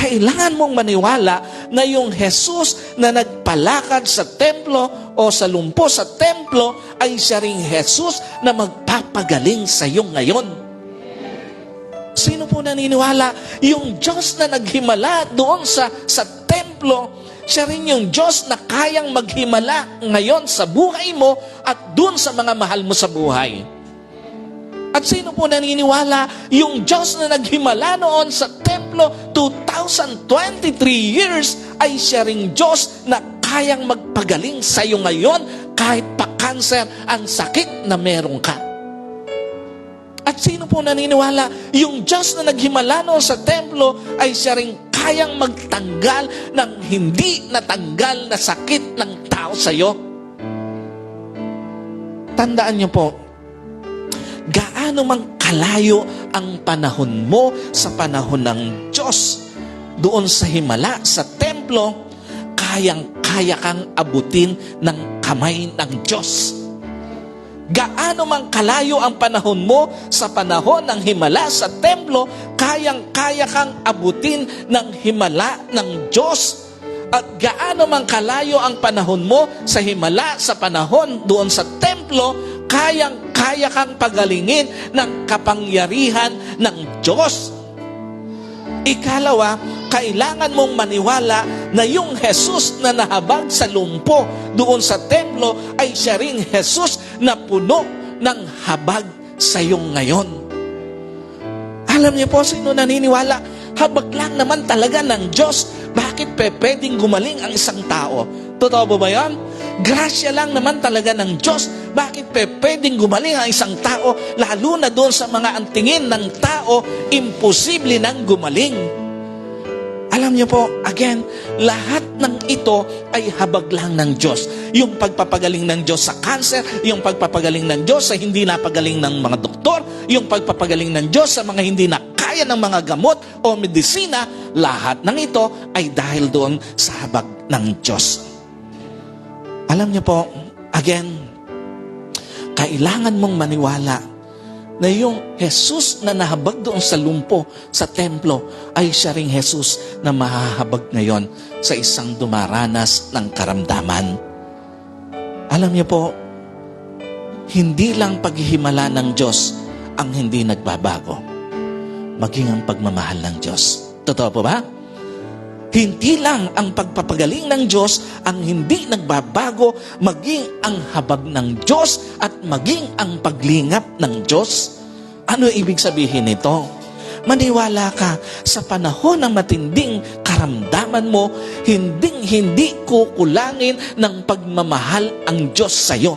kailangan mong maniwala na yung Jesus na nagpalakad sa templo o sa lumpo sa templo ay siya ring Jesus na magpapagaling sa iyo ngayon. Sino po naniniwala? Yung Diyos na naghimala doon sa templo, siya rin yung Diyos na kayang maghimala ngayon sa buhay mo at doon sa mga mahal mo sa buhay. At sino po naniniwala? Yung Diyos na naghimala noon sa templo 2023 years ay siya ring Diyos na kayang magpagaling sa iyo ngayon kahit pa cancer ang sakit na meron ka. At sino po naniniwala? Yung Diyos na naghimala noon sa templo ay siya ring kayang magtanggal ng hindi natanggal na sakit ng tao sa iyo. Tandaan niyo po, gaano mang kalayo ang panahon mo sa panahon ng Diyos, doon sa himala, sa templo, kayang-kaya kang abutin ng kamay ng Diyos. Gaano mang kalayo ang panahon mo sa panahon ng himala sa templo, kayang-kaya kang abutin ng himala ng Diyos. At gaano mang kalayo ang panahon mo sa himala sa panahon doon sa templo, kayang-kaya kang pagalingin ng kapangyarihan ng Diyos. Ikalawa, kailangan mong maniwala na yung Jesus na nahabag sa lumpo doon sa templo ay siya ring Jesus na puno ng habag sa iyo ngayon. Alam niyo po, sino naniniwala? Habag lang naman talaga ng Diyos. Bakit pwedeng gumaling ang isang tao? Totoo ba yan? Grasya lang naman talaga ng Diyos. Bakit pwedeng gumaling ang isang tao? Lalo na doon sa mga antingin ng tao, imposible nang gumaling. Alam niyo po, again, lahat ng ito ay habag lang ng Diyos. Yung pagpapagaling ng Diyos sa cancer, yung pagpapagaling ng Diyos sa hindi napagaling ng mga doktor, yung pagpapagaling ng Diyos sa mga hindi na kaya ng mga gamot o medisina, lahat ng ito ay dahil doon sa habag ng Diyos. Alam niyo po, again, kailangan mong maniwala na yung Jesus na nahabag doon sa lumpo, sa templo, ay siya ring Jesus na mahahabag ngayon sa isang dumaranas ng karamdaman. Alam niyo po, hindi lang paghihimala ng Diyos ang hindi nagbabago, maging ang pagmamahal ng Diyos. Totoo po ba? Hindi lang ang pagpapagaling ng Diyos ang hindi nagbabago, maging ang habag ng Diyos at maging ang paglingap ng Diyos. Ano ibig sabihin nito? Maniwala ka sa panahon ng matinding karamdaman mo, hindi kukulangin ng pagmamahal ang Diyos sa iyo.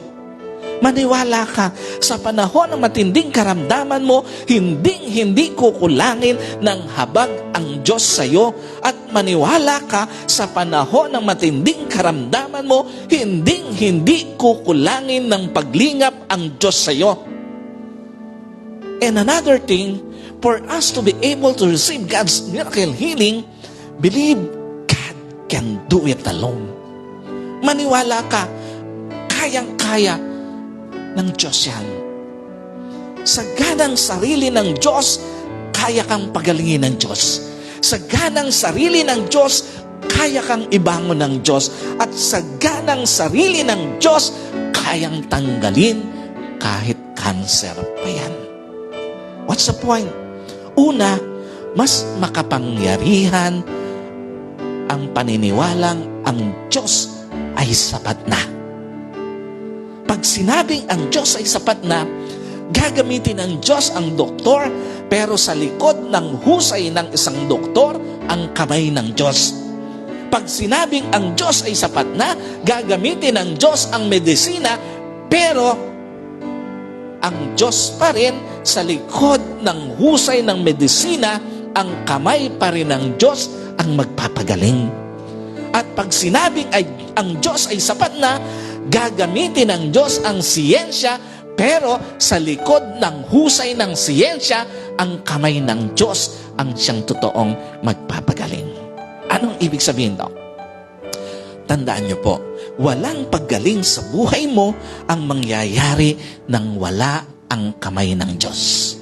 Maniwala ka sa panahon ng matinding karamdaman mo, hindi kukulangin ng habag ang Diyos sa iyo. At maniwala ka sa panahon ng matinding karamdaman mo, hindi kukulangin ng paglingap ang Diyos sa iyo. And another thing, for us to be able to receive God's miracle healing, believe God can do it alone. Maniwala ka, kayang-kaya ng Diyos yan. Sa ganang sarili ng Diyos, kaya kang pagalingin ng Diyos. Sa ganang sarili ng Diyos, kaya kang ibangon ng Diyos. At sa ganang sarili ng Diyos, kayang tanggalin kahit cancer pa yan. What's the point? Una, mas makapangyarihan ang paniniwalang ang Diyos ay sapat na. Pag sinabing ang Diyos ay sapat na, gagamitin ng Diyos ang doktor, pero sa likod ng husay ng isang doktor, ang kamay ng Diyos. Pag sinabing ang Diyos ay sapat na, gagamitin ng Diyos ang medisina, pero ang Diyos pa rin sa likod ng husay ng medisina, ang kamay pa rin ng Diyos ang magpapagaling. At pag sinabing ay ang Diyos ay sapat na, gagamitin ng Diyos ang siyensya, pero sa likod ng husay ng siyensya, ang kamay ng Diyos ang siyang totoong magpapagaling. Anong ibig sabihin daw? Tandaan niyo po, walang paggaling sa buhay mo ang mangyayari nang wala ang kamay ng Diyos.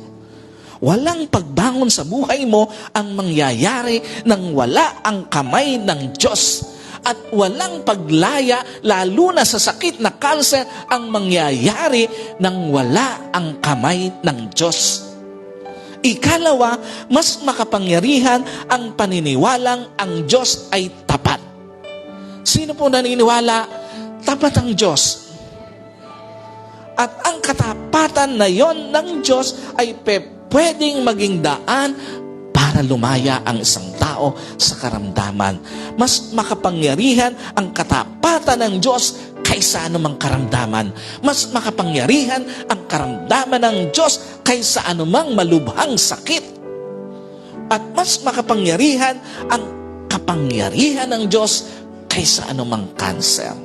Walang pagbangon sa buhay mo ang mangyayari nang wala ang kamay ng Diyos. At walang paglaya, lalo na sa sakit na kanser, ang mangyayari nang wala ang kamay ng Diyos. Ikalawa, mas makapangyarihan ang paniniwalang ang Diyos ay tapat. Sino po naniniwala? Tapat ang Diyos. At ang katapatan na yon ng Diyos ay pwedeng maging daan para lumaya ang isang tao sa karamdaman. Mas makapangyarihan ang katapatan ng Diyos kaysa anumang karamdaman. Mas makapangyarihan ang karamdaman ng Diyos kaysa anumang malubhang sakit. At mas makapangyarihan ang kapangyarihan ng Diyos kaysa anumang kanser.